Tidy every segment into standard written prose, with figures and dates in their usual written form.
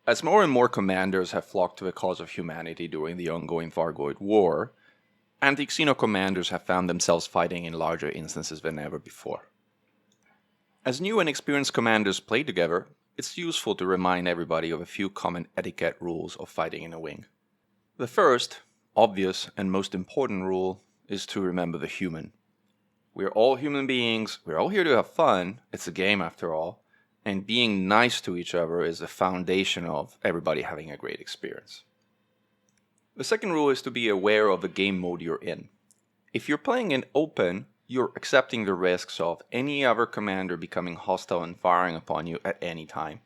As more and more commanders have flocked to the cause of humanity during the ongoing Fargoid War, anti-Xeno commanders have found themselves fighting in larger instances than ever before. As new and experienced commanders play together, it's useful to remind everybody of a few common etiquette rules of fighting in a wing. The first, obvious, and most important rule is to remember the human. We're all human beings, we're all here to have fun, it's a game after all, and being nice to each other is the foundation of everybody having a great experience. The second rule is to be aware of the game mode you're in. If you're playing in open, you're accepting the risks of any other commander becoming hostile and firing upon you at any time.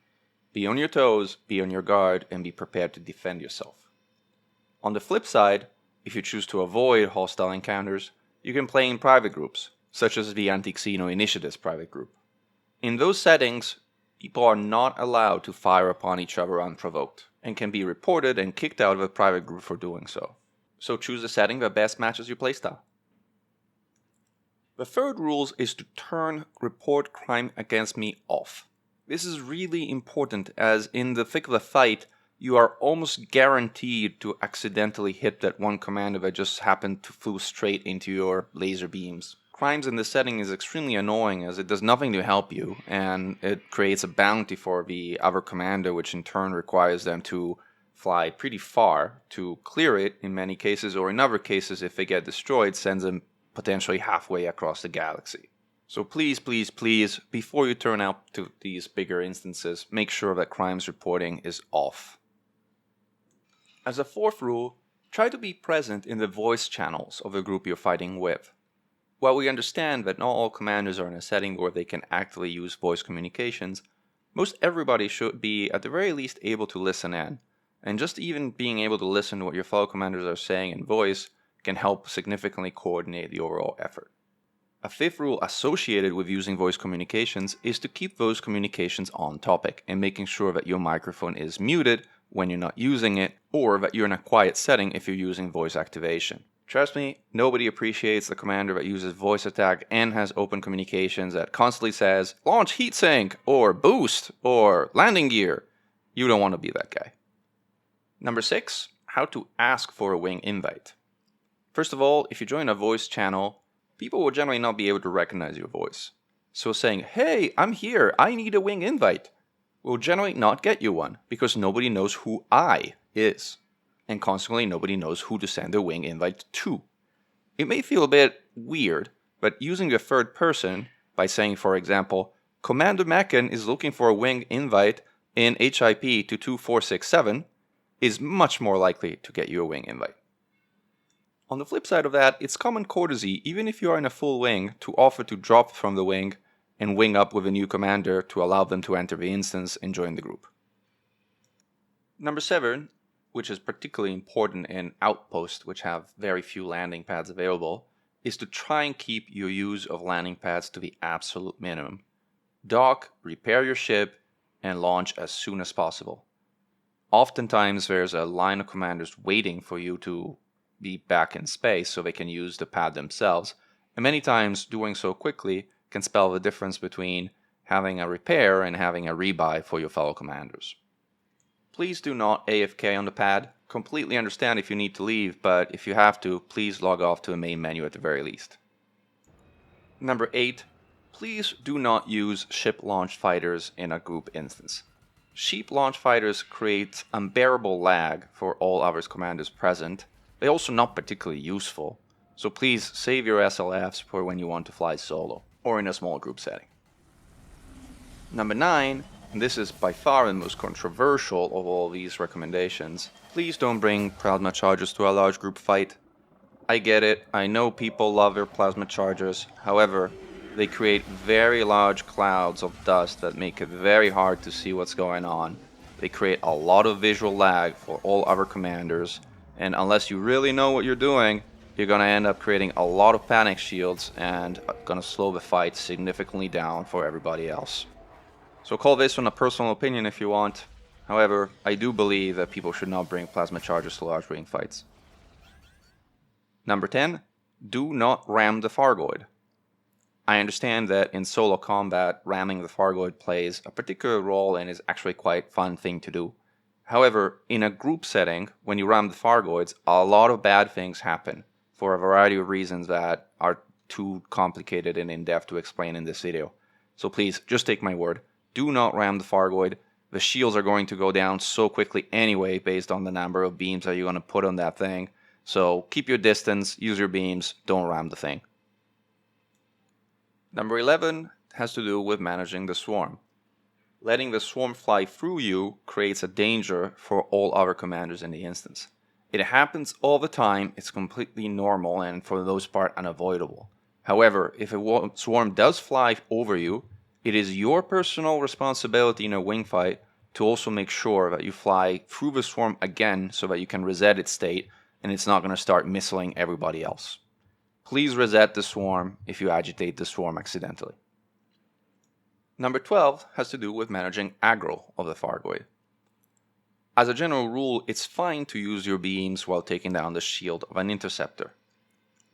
Be on your toes, be on your guard, and be prepared to defend yourself. On the flip side, if you choose to avoid hostile encounters, you can play in private groups, such as the Anti-Xeno Initiative's private group. In those settings, people are not allowed to fire upon each other unprovoked, and can be reported and kicked out of a private group for doing so. So choose a setting that best matches your playstyle. The third rule is to turn report crime against me off. This is really important, as in the thick of the fight, you are almost guaranteed to accidentally hit that one commander that just happened to flew straight into your laser beams. Crimes in this setting is extremely annoying, as it does nothing to help you, and it creates a bounty for the other commander, which in turn requires them to fly pretty far to clear it in many cases, or in other cases, if they get destroyed, sends them potentially halfway across the galaxy. So please, please, please, before you turn out to these bigger instances, make sure that crimes reporting is off. As a fourth rule, try to be present in the voice channels of the group you're fighting with. While we understand that not all commanders are in a setting where they can actively use voice communications, most everybody should be at the very least able to listen in, and just even being able to listen to what your fellow commanders are saying in voice can help significantly coordinate the overall effort. A fifth rule associated with using voice communications is to keep those communications on topic and making sure that your microphone is muted when you're not using it, or that you're in a quiet setting if you're using voice activation. Trust me, nobody appreciates the commander that uses voice attack and has open communications that constantly says, launch heatsink, or boost, or landing gear. You don't want to be that guy. Number 6, how to ask for a wing invite. First of all, if you join a voice channel, people will generally not be able to recognize your voice. So saying, hey, I'm here, I need a wing invite, will generally not get you one, because nobody knows who I is. And consequently, nobody knows who to send a wing invite to. It may feel a bit weird, but using the third person by saying, for example, Commander Mackin is looking for a wing invite in HIP to 2467 is much more likely to get you a wing invite. On the flip side of that, it's common courtesy, even if you are in a full wing, to offer to drop from the wing and wing up with a new commander to allow them to enter the instance and join the group. Number 7, which is particularly important in outposts which have very few landing pads available, is to try and keep your use of landing pads to the absolute minimum. Dock, repair your ship, and launch as soon as possible. Oftentimes there's a line of commanders waiting for you to be back in space so they can use the pad themselves, and many times doing so quickly can spell the difference between having a repair and having a rebuy for your fellow commanders. Please do not AFK on the pad. Completely understand if you need to leave, but if you have to, please log off to the main menu at the very least. Number 8, please do not use ship launch fighters in a group instance. Ship launch fighters create unbearable lag for all others commanders present. They're also not particularly useful, so please save your SLFs for when you want to fly solo, or in a small group setting. Number 9, and this is by far the most controversial of all these recommendations, please don't bring plasma chargers to a large group fight. I get it, I know people love their plasma chargers, however, they create very large clouds of dust that make it very hard to see what's going on. They create a lot of visual lag for all other commanders, and unless you really know what you're doing, you're going to end up creating a lot of panic shields and going to slow the fight significantly down for everybody else. So call this one a personal opinion if you want. However, I do believe that people should not bring plasma chargers to large ring fights. Number 10, do not ram the Fargoid. I understand that in solo combat, ramming the Fargoid plays a particular role and is actually quite a fun thing to do. However, in a group setting, when you ram the Fargoids, a lot of bad things happen for a variety of reasons that are too complicated and in-depth to explain in this video. So please, just take my word. Do not ram the Fargoid. The shields are going to go down so quickly anyway based on the number of beams that you're going to put on that thing. So keep your distance, use your beams, don't ram the thing. Number 11 has to do with managing the swarm. Letting the swarm fly through you creates a danger for all other commanders in the instance. It happens all the time, it's completely normal and for the most part unavoidable. However, if a swarm does fly over you, it is your personal responsibility in a wing fight to also make sure that you fly through the swarm again so that you can reset its state and it's not going to start missiling everybody else. Please reset the swarm if you agitate the swarm accidentally. Number 12 has to do with managing aggro of the Fargoid. As a general rule, it's fine to use your beams while taking down the shield of an interceptor.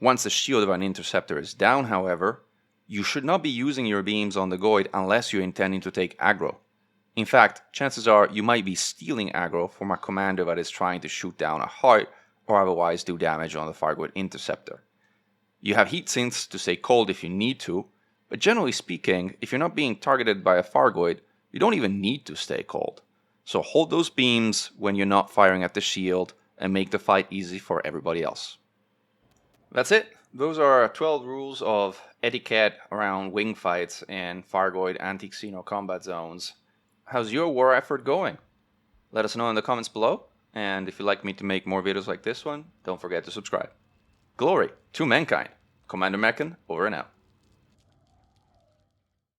Once the shield of an interceptor is down, however, you should not be using your beams on the Goid unless you're intending to take aggro. In fact, chances are you might be stealing aggro from a commander that is trying to shoot down a heart or otherwise do damage on the Fargoid interceptor. You have heat sinks to stay cold if you need to, but generally speaking, if you're not being targeted by a Fargoid, you don't even need to stay cold. So hold those beams when you're not firing at the shield and make the fight easy for everybody else. That's it. Those are 12 rules of etiquette around wing fights in Fargoid anti-Xeno combat zones. How's your war effort going? Let us know in the comments below, and if you'd like me to make more videos like this one, don't forget to subscribe. Glory to mankind. Commander Meccan, over and out.